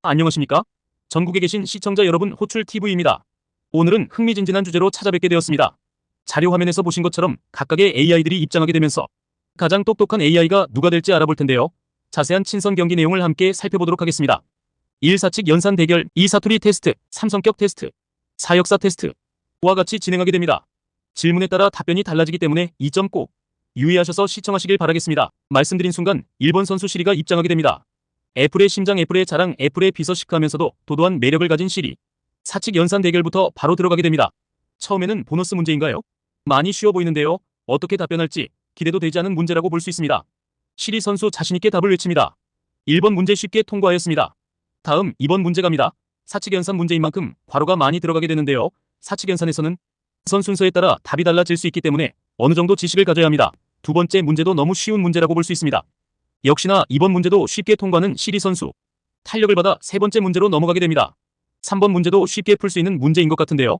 안녕하십니까? 전국에 계신 시청자 여러분, 호출TV입니다. 오늘은 흥미진진한 주제로 찾아뵙게 되었습니다. 자료 화면에서 보신 것처럼 각각의 AI들이 입장하게 되면서 가장 똑똑한 AI가 누가 될지 알아볼 텐데요. 자세한 친선 경기 내용을 함께 살펴보도록 하겠습니다. 1. 사칙 연산 대결, 2. 사투리 테스트, 3. 성격 테스트, 4. 역사 테스트와 같이 진행하게 됩니다. 질문에 따라 답변이 달라지기 때문에 이 점 꼭 유의하셔서 시청하시길 바라겠습니다. 말씀드린 순간 1번 선수 시리가 입장하게 됩니다. 애플의 심장, 애플의 자랑, 애플의 비서 시크하면서도 도도한 매력을 가진 시리. 사칙 연산 대결부터 바로 들어가게 됩니다. 처음에는 보너스 문제인가요? 많이 쉬워 보이는데요. 어떻게 답변할지 기대도 되지 않은 문제라고 볼 수 있습니다. 시리 선수 자신있게 답을 외칩니다. 1번 문제 쉽게 통과하였습니다. 다음 2번 문제 갑니다. 사칙 연산 문제인 만큼 괄호가 많이 들어가게 되는데요. 사칙 연산에서는 선 순서에 따라 답이 달라질 수 있기 때문에 어느 정도 지식을 가져야 합니다. 두 번째 문제도 너무 쉬운 문제라고 볼 수 있습니다. 역시나 이번 문제도 쉽게 통과하는 시리 선수. 탄력을 받아 세 번째 문제로 넘어가게 됩니다. 3번 문제도 쉽게 풀 수 있는 문제인 것 같은데요.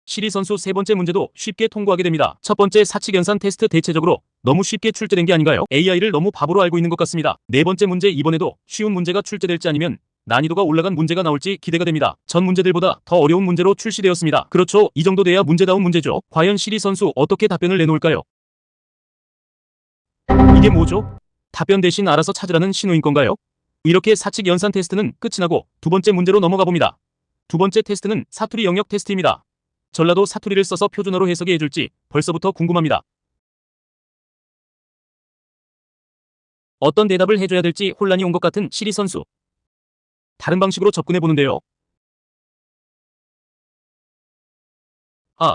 시리 선수 세 번째 문제도 쉽게 통과하게 됩니다. 첫 번째 사칙 연산 테스트 대체적으로 너무 쉽게 출제된 게 아닌가요? AI를 너무 바보로 알고 있는 것 같습니다. 네 번째 문제 이번에도 쉬운 문제가 출제될지 아니면 난이도가 올라간 문제가 나올지 기대가 됩니다. 전 문제들보다 더 어려운 문제로 출시되었습니다. 그렇죠. 이 정도 돼야 문제다운 문제죠. 과연 시리 선수 어떻게 답변을 내놓을까요? 이게 뭐죠? 답변 대신 알아서 찾으라는 신호인 건가요? 이렇게 사칙 연산 테스트는 끝이 나고 두 번째 문제로 넘어가 봅니다. 두 번째 테스트는 사투리 영역 테스트입니다. 전라도 사투리를 써서 표준어로 해석해 해줄지 벌써부터 궁금합니다. 어떤 대답을 해줘야 될지 혼란이 온 것 같은 시리 선수. 다른 방식으로 접근해 보는데요.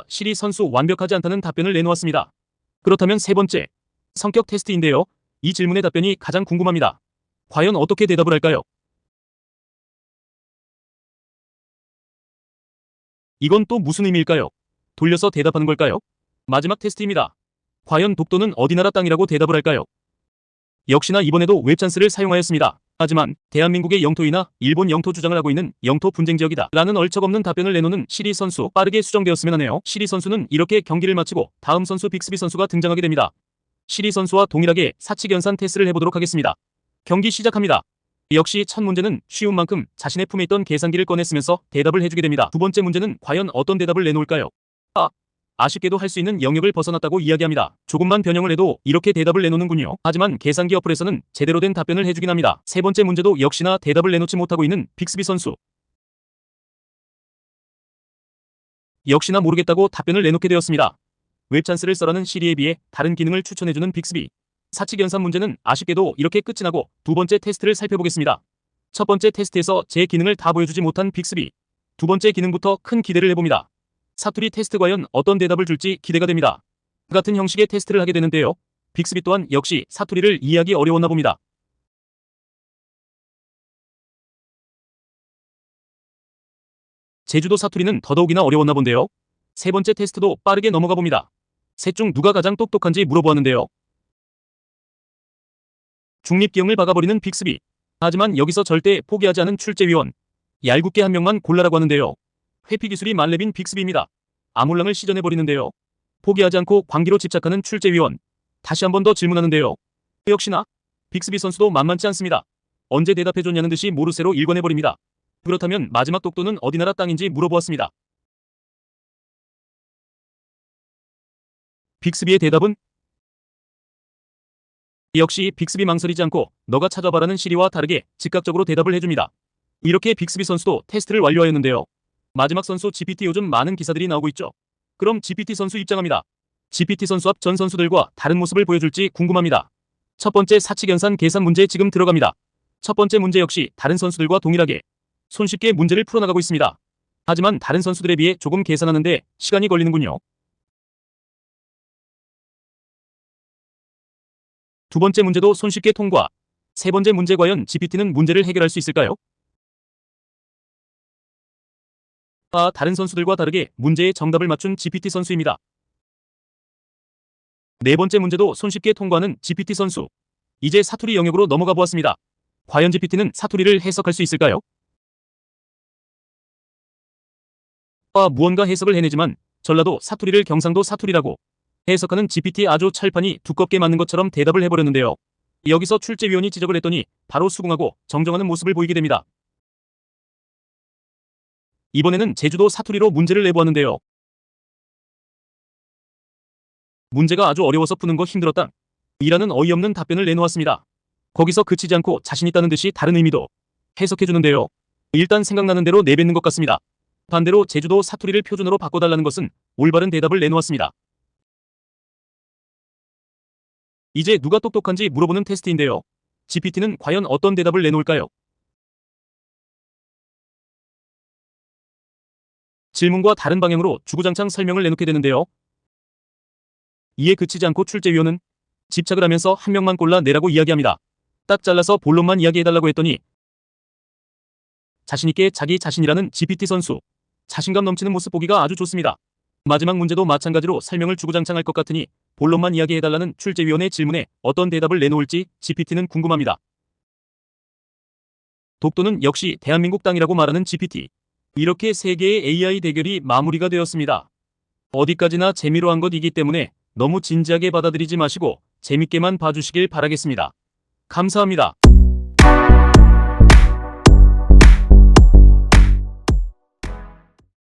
시리 선수 완벽하지 않다는 답변을 내놓았습니다. 그렇다면 세 번째, 성격 테스트인데요. 이 질문의 답변이 가장 궁금합니다. 과연 어떻게 대답을 할까요? 이건 또 무슨 의미일까요? 돌려서 대답하는 걸까요? 마지막 테스트입니다. 과연 독도는 어디 나라 땅이라고 대답을 할까요? 역시나 이번에도 웹찬스를 사용하였습니다. 하지만 대한민국의 영토이나 일본 영토 주장을 하고 있는 영토 분쟁 지역이다 라는 얼척없는 답변을 내놓는 시리 선수, 빠르게 수정되었으면 하네요. 시리 선수는 이렇게 경기를 마치고 다음 선수 빅스비 선수가 등장하게 됩니다. 시리 선수와 동일하게 사칙 연산 테스트를 해보도록 하겠습니다. 경기 시작합니다. 역시 첫 문제는 쉬운 만큼 자신의 품에 있던 계산기를 꺼냈으면서 대답을 해주게 됩니다. 두 번째 문제는 과연 어떤 대답을 내놓을까요? 아쉽게도 할 수 있는 영역을 벗어났다고 이야기합니다. 조금만 변형을 해도 이렇게 대답을 내놓는군요. 하지만 계산기 어플에서는 제대로 된 답변을 해주긴 합니다. 세 번째 문제도 역시나 대답을 내놓지 못하고 있는 빅스비 선수. 역시나 모르겠다고 답변을 내놓게 되었습니다. 웹찬스를 써라는 시리에 비해 다른 기능을 추천해주는 빅스비. 사칙 연산 문제는 아쉽게도 이렇게 끝이 나고 두 번째 테스트를 살펴보겠습니다. 첫 번째 테스트에서 제 기능을 다 보여주지 못한 빅스비. 두 번째 기능부터 큰 기대를 해봅니다. 사투리 테스트 과연 어떤 대답을 줄지 기대가 됩니다. 같은 형식의 테스트를 하게 되는데요. 빅스비 또한 역시 사투리를 이해하기 어려웠나 봅니다. 제주도 사투리는 더더욱이나 어려웠나 본데요. 세 번째 테스트도 빠르게 넘어가 봅니다. 셋 중 누가 가장 똑똑한지 물어보았는데요. 중립기형을 박아버리는 빅스비. 하지만 여기서 절대 포기하지 않은 출제위원. 얄궂게 한 명만 골라라고 하는데요. 회피 기술이 만렙인 빅스비입니다. 아몰랑을 시전해버리는데요. 포기하지 않고 광기로 집착하는 출제위원. 다시 한 번 더 질문하는데요. 역시나 빅스비 선수도 만만치 않습니다. 언제 대답해줬냐는 듯이 모르쇠로 일관해버립니다. 그렇다면 마지막 독도는 어디 나라 땅인지 물어보았습니다. 빅스비의 대답은? 역시 빅스비 망설이지 않고 너가 찾아봐라는 시리와 다르게 즉각적으로 대답을 해줍니다. 이렇게 빅스비 선수도 테스트를 완료하였는데요. 마지막 선수 GPT, 요즘 많은 기사들이 나오고 있죠. 그럼 GPT 선수 입장합니다. GPT 선수 앞 전 선수들과 다른 모습을 보여줄지 궁금합니다. 첫 번째 사칙 연산 계산 문제 지금 들어갑니다. 첫 번째 문제 역시 다른 선수들과 동일하게 손쉽게 문제를 풀어나가고 있습니다. 하지만 다른 선수들에 비해 조금 계산하는데 시간이 걸리는군요. 두 번째 문제도 손쉽게 통과. 세 번째 문제 과연 GPT는 문제를 해결할 수 있을까요? 다른 선수들과 다르게 문제의 정답을 맞춘 GPT 선수입니다. 네 번째 문제도 손쉽게 통과하는 GPT 선수. 이제 사투리 영역으로 넘어가 보았습니다. 과연 GPT는 사투리를 해석할 수 있을까요? 무언가 해석을 해내지만 전라도 사투리를 경상도 사투리라고 해석하는 GPT, 아주 철판이 두껍게 맞는 것처럼 대답을 해버렸는데요. 여기서 출제위원이 지적을 했더니 바로 수긍하고 정정하는 모습을 보이게 됩니다. 이번에는 제주도 사투리로 문제를 내보았는데요. 문제가 아주 어려워서 푸는 거 힘들었다. 이라는 어이없는 답변을 내놓았습니다. 거기서 그치지 않고 자신 있다는 듯이 다른 의미도 해석해주는데요. 일단 생각나는 대로 내뱉는 것 같습니다. 반대로 제주도 사투리를 표준어로 바꿔달라는 것은 올바른 대답을 내놓았습니다. 이제 누가 똑똑한지 물어보는 테스트인데요. GPT는 과연 어떤 대답을 내놓을까요? 질문과 다른 방향으로 주구장창 설명을 내놓게 되는데요. 이에 그치지 않고 출제위원은 집착을 하면서 한 명만 골라내라고 이야기합니다. 딱 잘라서 본론만 이야기해달라고 했더니 자신있게 자기 자신이라는 GPT 선수. 자신감 넘치는 모습 보기가 아주 좋습니다. 마지막 문제도 마찬가지로 설명을 주구장창 할 것 같으니 본론만 이야기해달라는 출제위원의 질문에 어떤 대답을 내놓을지 GPT는 궁금합니다. 독도는 역시 대한민국 땅이라고 말하는 GPT. 이렇게 세 개의 AI 대결이 마무리가 되었습니다. 어디까지나 재미로 한 것이기 때문에 너무 진지하게 받아들이지 마시고 재밌게만 봐주시길 바라겠습니다. 감사합니다.